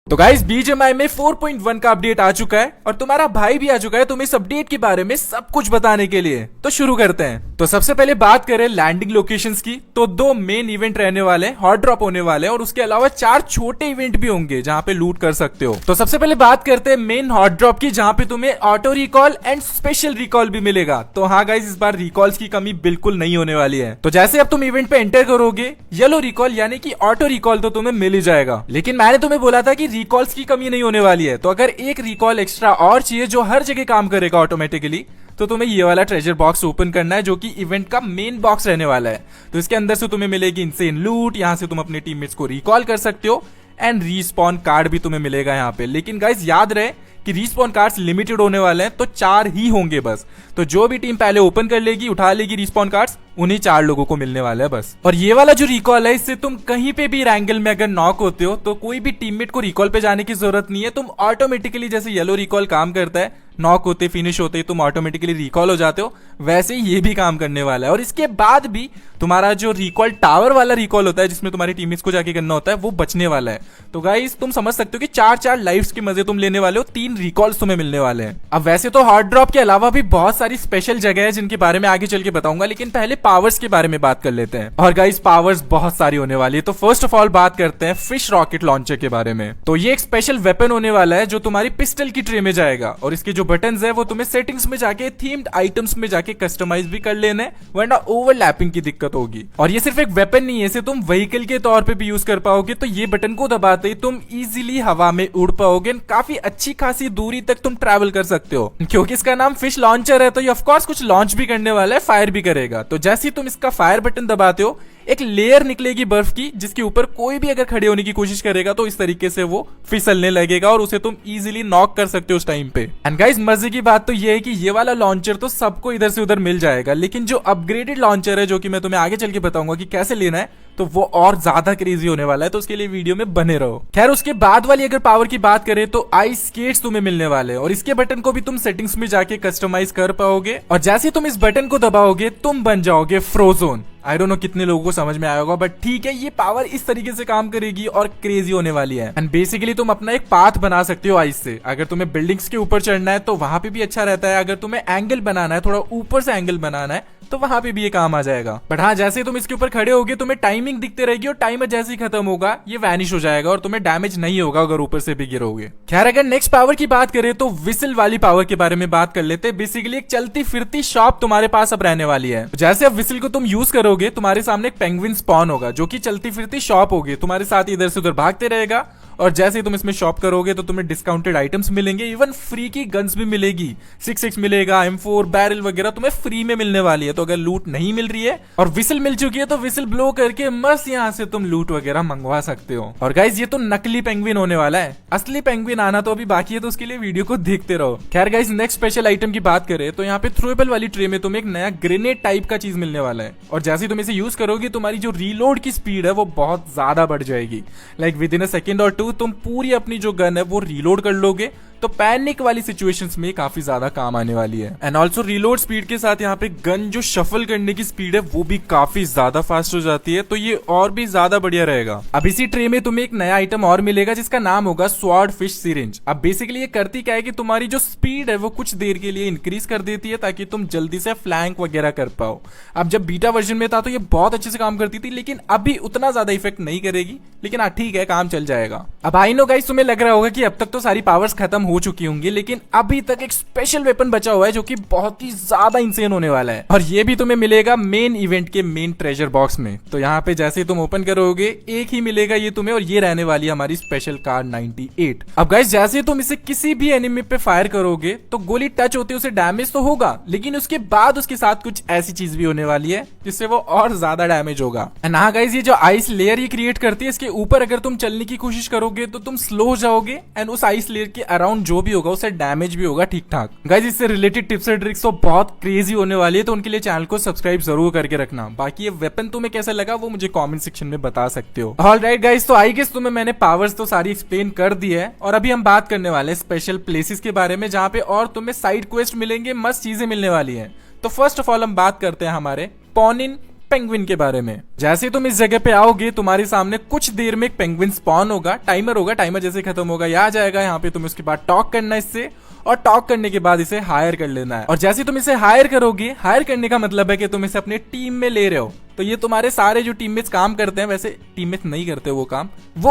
तो guys BGMI में 4.1 का अपडेट आ चुका है और तुम्हारा भाई भी आ चुका है तुम्हें इस अपडेट के बारे में सब कुछ बताने के लिए। तो शुरू करते हैं। तो सबसे पहले बात करें लैंडिंग लोकेशंस की, तो 2 मेन इवेंट रहने वाले हैं, हॉट ड्रॉप होने वाले हैं और उसके अलावा 4 छोटे इवेंट भी होंगे जहां पे लूट कर सकते हो। तो सबसे पहले बात करते हैं मेन हॉट ड्रॉप की, जहां पे तुम्हें auto recall and special recall भी मिलेगा। तो हाँ गाइस, इस बार रिकॉल्स की कमी बिल्कुल नहीं होने वाली है। तो जैसे अब तुम इवेंट पे एंटर करोगे, येलो रिकॉल यानी कि ऑटो रिकॉल तो तुम्हें मिल ही जाएगा, लेकिन मैंने तुम्हें बोला था कि रिकॉल्स की कमी नहीं होने वाली है। तो अगर एक रिकॉल एक्स्ट्रा और चाहिए जो हर जगह काम करेगा ऑटोमेटिकली, तो तुम्हें ये वाला ट्रेजर बॉक्स ओपन करना है जो कि इवेंट का मेन बॉक्स रहने वाला है। तो इसके अंदर से तुम्हें मिलेगी इनसेन लूट, यहां से तुम अपने टीममेट्स को रिकॉल कर सकते हो एंड रीस्पॉन कार्ड भी तुम्हें मिलेगा यहाँ पे। लेकिन गाइस याद रहे कि रीस्पॉन कार्ड्स लिमिटेड होने वाले हैं, तो 4 ही होंगे बस। तो जो भी टीम पहले ओपन कर लेगी, उठा लेगी रीस्पॉन कार्ड्स, उन्हीं 4 लोगों को मिलने वाला है बस। और ये वाला जो रिकॉल है, इससे तुम कहीं पे भी रैंगल में अगर नॉक होते हो तो कोई भी टीममेट को रिकॉल पे जाने की जरूरत नहीं है। तुम ऑटोमेटिकली, जैसे येलो रिकॉल काम करता है, नॉक होते फिनिश होते तुम ऑटोमेटिकली रिकॉल हो जाते हो, वैसे ही ये भी काम करने वाला है। और इसके बाद भी तुम्हारा जो रिकॉल टावर वाला रिकॉल होता है, जिसमें तुम्हारी टीममेट्स को जाके करना होता है, वो बचने वाला है। तो गाइस तुम समझ सकते हो कि 4 लाइफ्स के मजे तुम लेने वाले हो, 3 रिकॉल्स तुम्हें मिलने वाले हैं। अब वैसे तो हॉट ड्रॉप के अलावा भी बहुत सारी स्पेशल जगह है जिनके बारे में आगे चल के बताऊंगा, लेकिन पहले पावर्स के बारे में बात कर लेते हैं। और गाइस पावर्स बहुत सारी होने वाली है। तो फर्स्ट ऑफ ऑल बात करते हैं फिश रॉकेट लॉन्चर के बारे में। तो ये एक स्पेशल वेपन होने वाला है जो तुम्हारी पिस्टल की ट्रे में जाएगा, और इसके जो बटन्स है वो तुम्हें सेटिंग्स में जाके थीम्ड आइटम्स में जाके कस्टमाइज भी कर लेने, वरना ओवरलैपिंग की दिक्कत होगी। और ये सिर्फ एक वेपन नहीं है, इसे तुम व्हीकल के तौर पे भी यूज कर पाओगे। तो ये बटन को दबाते ही तुम इजीली हवा में उड़ पाओगे, काफी अच्छी खासी दूरी तक तुम ट्रैवल कर सकते हो। क्योंकि इसका नाम फिश लॉन्चर है, तो ये ऑफ कोर्स कुछ लॉन्च भी करने वाला है, फायर भी करेगा। तो जैसे ही तुम इसका फायर बटन दबाते हो, एक लेयर निकलेगी बर्फ की, जिसके ऊपर कोई भी अगर खड़े होने की कोशिश करेगा तो इस तरीके से वो फिसलने लगेगा और उसे तुम इजीली नॉक कर सकते हो उस टाइम पे। एंड गाइस मजे की बात तो ये है कि ये वाला लॉन्चर तो सबको इधर से उधर मिल जाएगा, लेकिन जो अपग्रेडेड लॉन्चर है, जो कि मैं तुम्हें आगे चल के बताऊंगा कि कैसे लेना है, तो वो और ज्यादा क्रेजी होने वाला है। तो उसके लिए वीडियो में बने रहो। खैर उसके बाद वाली अगर पावर की बात करें तो आइस स्केट्स तुम्हें मिलने वाले हैं, और इसके बटन को भी तुम सेटिंग्स में जाके कस्टमाइज कर पाओगे। और जैसे तुम इस बटन को दबाओगे, तुम बन जाओगे फ्रोजोन। आई डोंट नो कितने लोगों को समझ में आया होगा, बट ठीक है, ये पावर इस तरीके से काम करेगी और क्रेजी होने वाली है। एंड बेसिकली तुम अपना एक पाथ बना सकते हो आइस से। अगर तुम्हें बिल्डिंग्स के ऊपर चढ़ना है तो वहां पे भी अच्छा रहता है, अगर तुम्हें एंगल बनाना है, थोड़ा ऊपर से एंगल बनाना है, तो वहां पे भी ये काम आ जाएगा। बट हाँ, जैसे तुम इसके ऊपर खड़े होगे तुम्हें टाइमिंग दिखते रहेगी, और टाइमर जैसे ही खत्म होगा ये वैनिश हो जाएगा और तुम्हें डैमेज नहीं होगा अगर ऊपर से भी गिरोगे। खैर अगर नेक्स्ट पावर की बात करें तो विसल वाली पावर के बारे में बात कर लेते हैं। बेसिकली एक चलती फिरती शॉप तुम्हारे पास अब रहने वाली है। जैसे अब विसल को तुम यूज करोगे, तुम्हारे सामने एक पेंगुइन स्पॉन होगा जो कि चलती फिरती शॉप होगी, तुम्हारे साथ इधर से उधर भागते रहेगा। और जैसे ही तुम इसमें शॉप करोगे तो तुम्हें डिस्काउंटेड आइटम्स मिलेंगे, इवन फ्री की गन्स भी मिलेगी, 6.6 मिलेगा, M4 बैरल वगैरह तुम्हें फ्री में मिलने वाली है। तो अगर लूट नहीं मिल रही है और विसल मिल चुकी है तो विसल ब्लो करके मस्त यहाँ से तुम लूट वगैरह मंगवा सकते हो। और गाइज ये तो नकली पेंगुइन होने वाला है, असली पेंगुइन आना तो अभी बाकी है, तो उसके लिए वीडियो को देखते रहो। खैर गाइज नेक्स्ट स्पेशल आइटम की बात करें तो यहाँ पे थ्रोएबल वाली ट्रे में तुम्हें एक नया ग्रेनेड टाइप का चीज मिलने वाला है, और जैसे ही तुम इसे यूज करोगे तुम्हारी जो रीलोड की स्पीड है वो बहुत ज्यादा बढ़ जाएगी। Like with in a second और 2 तुम पूरी अपनी जो गन है वो रीलोड कर लोगे, तो पैनिक वाली सिचुएशंस में काफी ज्यादा काम आने वाली है। एंड ऑल्सो रीलोड स्पीड के साथ यहाँ पे गन जो शफल करने की स्पीड है वो भी काफी ज्यादा फास्ट हो जाती है, तो ये और भी ज्यादा बढ़िया रहेगा। अब इसी ट्रे में तुम्हें एक नया आइटम और मिलेगा जिसका नाम होगा स्वॉर्ड फिश सिरिंज। अब बेसिकली ये करती क्या है कि तुम्हारी जो स्पीड है वो कुछ देर के लिए इंक्रीज कर देती है ताकि तुम जल्दी से फ्लैंक वगैरह कर पाओ। अब जब बीटा वर्जन में था तो ये बहुत अच्छे से काम करती थी, लेकिन अभी उतना ज्यादा इफेक्ट नहीं करेगी, लेकिन हाँ ठीक है, काम चल जाएगा। अब आई नो गाइस तुम्हें लग रहा होगा कि अब तक तो सारी पावर्स खत्म हो चुकी होंगी, लेकिन अभी तक एक स्पेशल वेपन बचा हुआ है जो कि बहुत ही ज्यादा इंसेन होने वाला है, और ये भी तुम्हें मिलेगा मेन इवेंट के मेन ट्रेजर बॉक्स में। तो यहाँ पे जैसे ही तुम ओपन करोगे एक ही मिलेगा ये तुम्हें, और ये रहने वाली है हमारी स्पेशल कार 98। अब गाइस जैसे तुम इसे किसी भी एनिमी पे फायर करोगे तो गोली टच होते उसे डैमेज तो होगा, लेकिन उसके बाद उसके साथ कुछ ऐसी चीज भी होने वाली है जिससे वो और ज्यादा डैमेज होगा। एंड हाँ गाइस ये जो आइस लेयर ये क्रिएट करती है, इसके ऊपर अगर तुम चलने की कोशिश करोगे तो तुम स्लो हो जाओगे, एंड उस आइस लेयर के अराउंड जो भी होगा उसे डैमेज भी होगा ठीक ठाक। गाइस इससे रिलेटेड टिप्स एंड ट्रिक्स तो बहुत क्रेजी होने वाली है, तो उनके लिए चैनल को सब्सक्राइब जरूर करके रखना। बाकी ये वेपन तुम्हें कैसा लगा वो मुझे कमेंट सेक्शन में बता सकते हो। ऑलराइट गाइस, तो आई गेस तुम्हें मैंने पावर्स तो सारी एक्सप्लेन कर दी है, और अभी हम बात करने वाले हैं स्पेशल प्लेसेस के बारे में जहां पे और तुम्हें साइड क्वेस्ट मिलेंगे, मस्त चीजें मिलने वाली है। तो फर्स्ट ऑफ ऑल हम बात करते हैं हमारे पॉनिन पेंगुइन के बारे में। जैसे ही तुम इस जगह पे आओगे तुम्हारे सामने कुछ देर में एक पेंगुइन स्पॉन होगा, टाइमर जैसे खत्म होगा ये आ जाएगा। यहाँ पे तुम्हें उसके बाद टॉक करना है इससे, और टॉक करने के बाद इसे हायर कर लेना है। और जैसे तुम इसे हायर करोगे, हायर करने का मतलब है कि तुम इसे अपने टीम में ले रहे हो, तो ये तुम्हारे सारे जो टीममेट्स काम करते हैं, वैसे टीममेट्स नहीं करते वो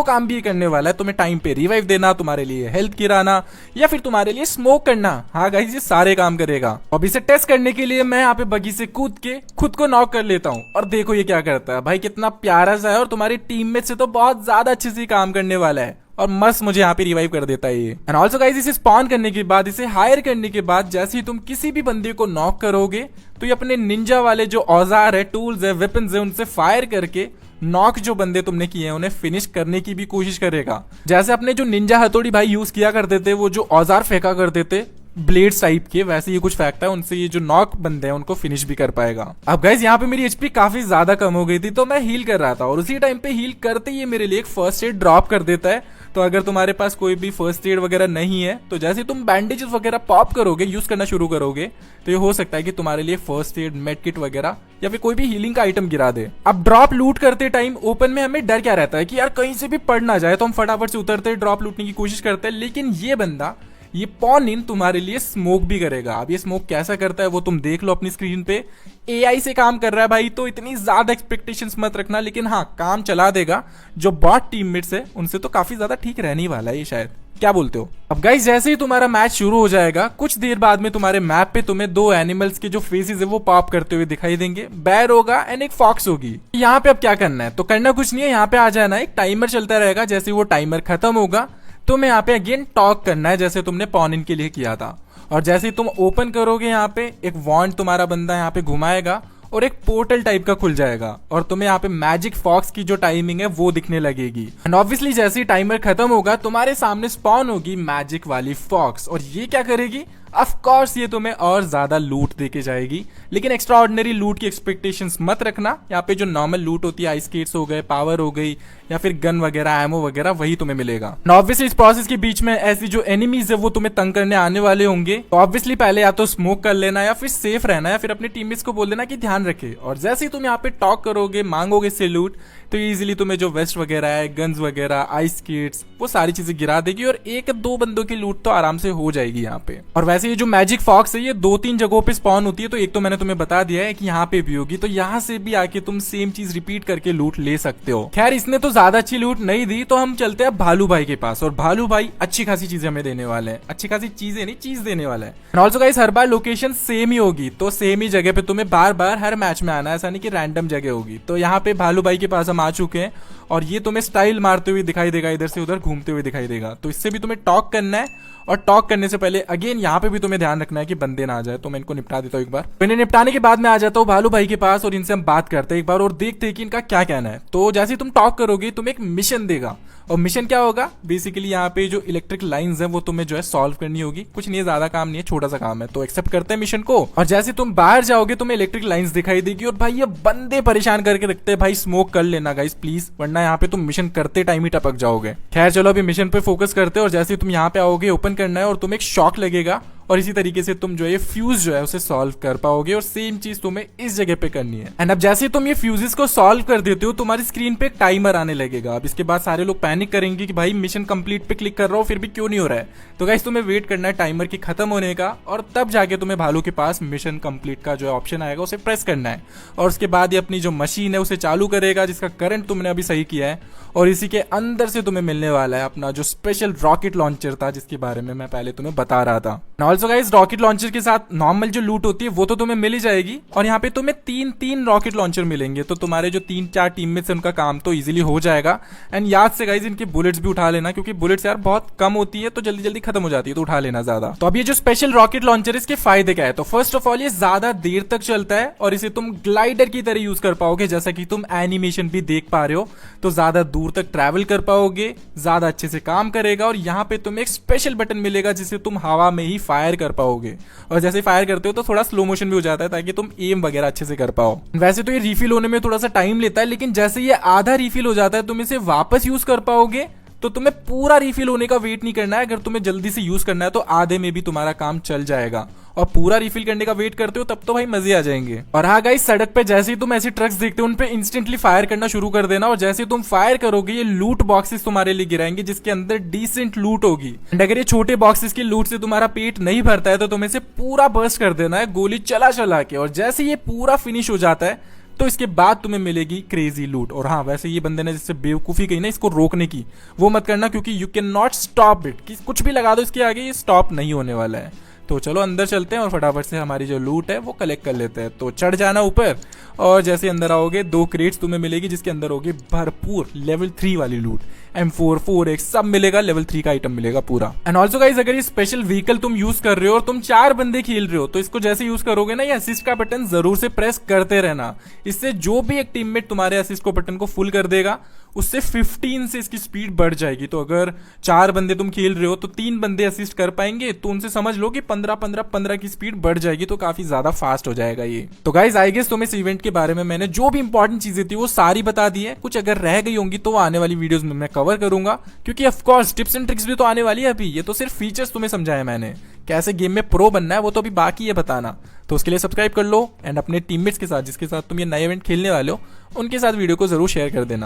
काम भी ये करने वाला है। तुम्हें टाइम पे रिवाइव देना, तुम्हारे लिए हेल्थ गिराना, या फिर तुम्हारे लिए स्मोक करना। हाँ गाइस, ये सारे काम करेगा। अब इसे टेस्ट करने के लिए मैं यहाँ पे बगी से कूद के खुद को नॉक कर लेता हूँ, और देखो ये क्या करता है भाई, कितना प्यारा सा है, और तुम्हारी टीममेट से तो बहुत ज्यादा अच्छे से काम करने वाला है, और मस्त मुझे यहाँ पे रिवाइव कर देता है ये। एंड ऑल्सो गाइस, इसे स्पॉन करने के बाद, इसे हायर करने के बाद, जैसे ही तुम किसी भी बंदे को नॉक करोगे तो ये अपने निंजा वाले जो औजार है, टूल्स है, वेपन्स है, उनसे फायर करके नॉक जो बंदे तुमने किए हैं उन्हें फिनिश करने की भी कोशिश करेगा। जैसे अपने जो निंजा हथौड़ी भाई यूज किया करते थे, वो जो औजार फेंका करते थे ब्लेड्स टाइप के, वैसे ये कुछ फेंकता है, उनसे ये जो नॉक बंदे हैं उनको फिनिश भी कर पाएगा। अब गाइस यहाँ पे मेरी एचपी काफी ज्यादा कम हो गई थी, तो मैं हील कर रहा था, और उसी टाइम पे हील करते ही मेरे लिए एक फर्स्ट एड ड्रॉप कर देता है। तो अगर तुम्हारे पास कोई भी फर्स्ट एड वगैरह नहीं है, तो जैसे तुम बैंडेजेस वगैरह पॉप करोगे, यूज करना शुरू करोगे, तो ये हो सकता है कि तुम्हारे लिए फर्स्ट एड, मेड किट वगैरह या फिर कोई भी हीलिंग का आइटम गिरा दे। अब ड्रॉप लूट करते टाइम ओपन में हमें डर क्या रहता है कि यार कहीं से भी पड़ ना जाए, तो हम फटाफट से उतरते ड्रॉप लूटने की कोशिश करते हैं। लेकिन ये बंदा, ये पॉन इन तुम्हारे लिए स्मोक भी करेगा। अब ये स्मोक कैसा करता है वो तुम देख लो अपनी स्क्रीन पे। एआई से काम कर रहा है भाई, तो इतनी ज्यादा एक्सपेक्टेशंस मत रखना, लेकिन हाँ काम चला देगा। जो बॉट टीममेट्स है उनसे तो काफी ज्यादा ठीक रहने वाला है ये शायद, क्या बोलते हो? अब गाइस जैसे ही तुम्हारा मैच शुरू हो जाएगा, कुछ देर बाद में तुम्हारे मैप पे तुम्हें दो एनिमल्स के जो फेसेस है वो पॉप करते हुए दिखाई देंगे। बैर होगा एंड एक फॉक्स होगी। यहाँ पे अब क्या करना है, तो करना कुछ नहीं है, यहाँ पे आ जाना, एक टाइमर चलता रहेगा। जैसे वो टाइमर खत्म होगा तुम्हें यहाँ पे अगेन टॉक करना है, जैसे तुमने पॉन इन के लिए किया था। और जैसे ही तुम ओपन करोगे, यहाँ पे एक वॉन्ड तुम्हारा बंदा यहाँ पे घुमाएगा और एक पोर्टल टाइप का खुल जाएगा, और तुम्हें यहाँ पे मैजिक फॉक्स की जो टाइमिंग है वो दिखने लगेगी। एंड ऑब्वियसली जैसे ही टाइमर खत्म होगा तुम्हारे सामने स्पॉन होगी मैजिक वाली फॉक्स, और ये क्या करेगी, ऑफ कोर्स ये तुम्हें और ज्यादा लूट देके जाएगी। लेकिन एक्स्ट्रा ऑर्डिनरी लूट की एक्सपेक्टेशंस मत रखना। यहाँ पे जो नॉर्मल लूट होती है, आइस स्केट्स हो गए, पावर हो गई, या फिर गन वगैरह, एमो वगैरह, वही तुम्हें मिलेगा। ऑब्वियसली इस प्रोसेस के बीच में ऐसी जो एनिमीज है वो तुम्हें तंग करने आने वाले होंगे, तो ऑब्वियसली पहले या तो स्मोक कर लेना, या फिर सेफ रहना, या फिर अपने टीममेट्स को बोल देना कि ध्यान रखे। और जैसे ही तुम यहाँ पे टॉक करोगे, मांगोगे इससे लूट, तो इजीली तुम्हें जो वेस्ट वगैरह है, गन्स वगैरह, आइस स्केट्स, वो सारी चीजें गिरा देगी, और एक दो बंदों की लूट तो आराम से हो जाएगी यहाँ पे। और वैसे ये जो मैजिक फॉक्स है ये 2-3 जगहों पे स्पॉन होती है, तो एक तो मैंने तुम्हें बता दिया है कि यहाँ पे भी होगी, तो यहाँ से भी आके तुम सेम चीज रिपीट करके लूट ले सकते हो। खैर इसने तो ज्यादा अच्छी लूट नहीं दी, तो हम चलते हैं भालू भाई के पास, और भालू भाई अच्छी खासी चीजें हमें देने वाले हैं। अच्छी खासी चीजें नहीं, चीज देने वाला है। ऑल्सो गाइस हर बार लोकेशन सेम ही होगी, तो सेम ही जगह पे तुम्हें बार बार हर मैच में आना है, ऐसा नहीं कि रैंडम जगह होगी। तो यहाँ पे भालू भाई के पास हम आ चुके हैं, और ये तुम्हें स्टाइल मारते हुए दिखाई देगा, इधर से उधर घूमते हुए दिखाई देगा। तो इससे भी तुम्हें टॉक करना है, और टॉक करने से पहले अगेन यहाँ पे भी तुम्हें ध्यान रखना है कि बंदे ना आ जाए। तो मैं इनको निपटा देता हूँ एक बार। तो इन्हें निपटाने के बाद मैं आ जाता हूँ भालू भाई के पास, और इनसे हम बात करते हैं एक बार, और देखते हैं कि इनका क्या कहना है। तो जैसे ही तुम टॉक करोगे तुम्हें एक मिशन देगा, और मिशन क्या होगा, बेसिकली यहाँ पे जो इलेक्ट्रिक लाइंस है वो तुम्हें जो है सॉल्व करनी होगी। कुछ नहीं है, ज्यादा काम नहीं है, छोटा सा काम है। तो एक्सेप्ट करते हैं मिशन को, और जैसे तुम बाहर जाओगे तुम्हें इलेक्ट्रिक लाइंस दिखाई देगी। और भाई ये बंदे परेशान करके रखते हैं भाई, स्मोक कर लेना गाइस प्लीज, वरना यहाँ पे तुम मिशन करते टाइम ही टपक जाओगे। खैर चलो अभी मिशन पे फोकस करते हैं, और जैसे तुम यहाँ पे आओगे ओपन करना है, और तुम्हें एक शॉक लगेगा, और इसी तरीके से तुम जो है फ्यूज जो है उसे सॉल्व कर पाओगे। और सेम चीज तुम्हें इस जगह पे करनी है। एंड अब जैसे ही तुम ये फ्यूजेस को सॉल्व कर देते हो तुम्हारी स्क्रीन पे टाइमर आने लगेगा। अब इसके बाद सारे लोग पैनिक करेंगे कि भाई मिशन कंप्लीट पे क्लिक कर रहा हूँ फिर भी क्यों नहीं हो रहा है। तो गाइस तुम्हें वेट करना है टाइमर के खत्म होने का, और तब जाके तुम्हें भालू के पास मिशन कंप्लीट का जो ऑप्शन आएगा उसे प्रेस करना है। और उसके बाद ये अपनी जो मशीन है उसे चालू करेगा, जिसका करंट तुमने अभी सही किया है, और इसी के अंदर से तुम्हें मिलने वाला है अपना जो स्पेशल रॉकेट लॉन्चर था, जिसके बारे में मैं पहले तुम्हें बता रहा था। ऑल्सो गाइस रॉकेट लॉन्चर के साथ नॉर्मल जो लूट होती है वो तो तुम्हें मिल ही जाएगी, और यहाँ पे तुम्हें 3 रॉकेट लॉन्चर मिलेंगे। तो तुम्हारे जो 3-4 टीममेट्स हैं उनका काम तो इजीली हो जाएगा। एंड याद से गाइस इनके बुलेट्स भी उठा लेना, क्योंकि बुलेट्स यार बहुत कम होती है, तो जल्दी जल्दी खत्म हो जाती है, तो उठा लेना ज्यादा। तो अब ये जो स्पेशल रॉकेट लॉन्चर है इसके फायदे क्या है, तो फर्स्ट ऑफ ऑल ये ज्यादा देर तक चलता है, और इसे तुम ग्लाइडर की तरह यूज कर पाओगे, जैसा कि तुम एनिमेशन भी देख पा रहे हो। तो ज्यादा दूर तक ट्रैवल कर पाओगे, ज्यादा अच्छे से काम करेगा। और यहाँ पे तुम्हें एक स्पेशल बटन मिलेगा जिसे तुम हवा में ही फायर कर पाओगे, और जैसे फायर करते हो तो थोड़ा स्लो मोशन भी हो जाता है, ताकि तुम एम वगैरह अच्छे से कर पाओ। वैसे तो ये रिफिल होने में थोड़ा सा टाइम लेता है, लेकिन जैसे ये आधा रिफिल हो जाता है तुम इसे वापस यूज कर पाओगे तो तुम्हें पूरा रिफिल होने का वेट नहीं करना है। अगर तुम्हें जल्दी से यूज करना है तो आधे में भी तुम्हारा काम चल जाएगा, और पूरा रिफिल करने का वेट करते हो तब तो भाई मजे आ जाएंगे। और हाँ गाइस, सड़क पे जैसे ही तुम ऐसी ट्रक्स देखते हो उन पे इंस्टेंटली फायर करना शुरू कर देना, और जैसे ही तुम फायर करोगे ये लूट बॉक्सेस तुम्हारे लिए गिराएंगे जिसके अंदर डिसेंट लूट होगी। एंड अगर ये छोटे बॉक्सेस की लूट से तुम्हारा पेट नहीं भरता है तो तुम्हें से पूरा बर्स्ट कर देना है गोली चला चला के, और जैसे ये पूरा फिनिश हो जाता है तो इसके बाद तुम्हें मिलेगी क्रेजी लूट। और हाँ, वैसे ये बंदे ने जिससे बेवकूफी कही ना इसको रोकने की, वो मत करना, क्योंकि you can not stop it, कि कुछ भी लगा दो इसके आगे ये स्टॉप नहीं होने वाला है। तो चलो अंदर चलते हैं और फटाफट से हमारी जो लूट है वो कलेक्ट कर लेते हैं। तो चढ़ जाना ऊपर, और जैसे अंदर आओगे 2 क्रेट्स तुम्हें मिलेगी जिसके अंदर होगी भरपूर लेवल 3 वाली लूट। M4 4X सब मिलेगा, लेवल 3 का आइटम मिलेगा पूरा। एंड ऑल्सो गाइज, अगर ये स्पेशल व्हीकल तुम यूज कर रहे हो और तुम 4 बंदे खेल रहे हो तो इसको जैसे यूज करोगे ना, ये असिस्ट का बटन जरूर से प्रेस करते रहना। इससे जो भी एक टीममेट तुम्हारे असिस्ट को बटन को फुल कर देगा उससे 15 से इसकी स्पीड बढ़ जाएगी। तो अगर 4 बंदे तुम खेल रहे हो तो 3 बंदे असिस्ट कर पाएंगे, तो उनसे समझ लो कि 15 की स्पीड बढ़ जाएगी, तो काफी ज्यादा फास्ट हो जाएगा ये। तो गाइज आई गेस तुम्हें इस इवेंट के बारे में मैंने जो भी इंपॉर्टेंट चीजें थी वो सारी बता दी है। कुछ अगर रह गई होंगी तो आने वाली वीडियोस में मैं कवर करूंगा, क्योंकि ऑफकोर्स टिप्स एंड ट्रिक्स भी तो आने वाली है अभी। ये तो सिर्फ फीचर्स तुम्हें समझाया मैंने, कैसे गेम में प्रो बनना है वो तो अभी बाकी है बताना। तो उसके लिए सब्सक्राइब कर लो, एंड अपने टीममेट्स के साथ जिसके साथ तुम ये नए इवेंट खेलने वाले हो उनके साथ वीडियो को जरूर शेयर कर देना।